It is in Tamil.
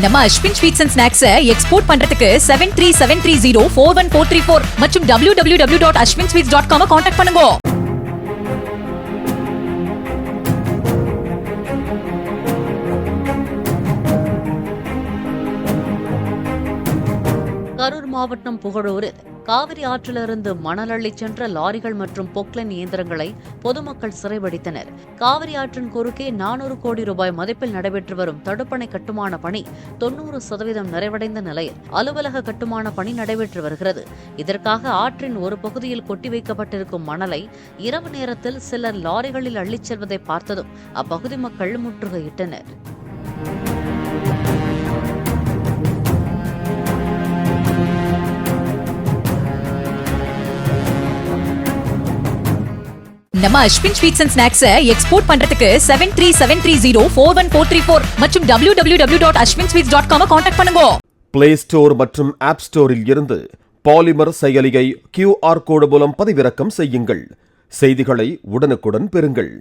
நம்ம Ashwin sweets and snacks export பண்றதுக்கு 7373041434 மற்றும் www.ashwinsweets.com கான்டாக்ட் பண்ணுங்க. கரூர் மாவட்டம் புகழூரில் காவிரி ஆற்றிலிருந்து மணல் அள்ளிச் சென்ற லாரிகள் மற்றும் பொக்லைன் இயந்திரங்களை பொதுமக்கள் சிறைபிடித்தனர். காவிரி ஆற்றின் குறுக்கே 400 கோடி ரூபாய் மதிப்பில் நடைபெற்று வரும் தடுப்பணை கட்டுமான பணி 90% நிறைவடைந்த நிலையில் அலுவலக கட்டுமான பணி நடைபெற்று வருகிறது. இதற்காக ஆற்றின் ஒரு பகுதியில் கொட்டி வைக்கப்பட்டிருக்கும் மணலை இரவு நேரத்தில் சிலர் லாரிகளில் அள்ளிச் செல்வதை பார்த்ததும் அப்பகுதி மக்கள் முற்றுகையிட்டனர். நம்ம Ashwin sweets and snacks export பண்றதுக்கு 7373041434 மற்றும் www.ashwinsweets.com கான்டாக்ட் பண்ணுங்க. பிளே ஸ்டோர் மற்றும் ஆப் ஸ்டோரில் இருந்து பாலிமர் செயலியை QR கோடு மூலம் பதிவிறக்கம் செய்யுங்கள். செய்திகளை உடனுக்குடன் பெறுங்கள்.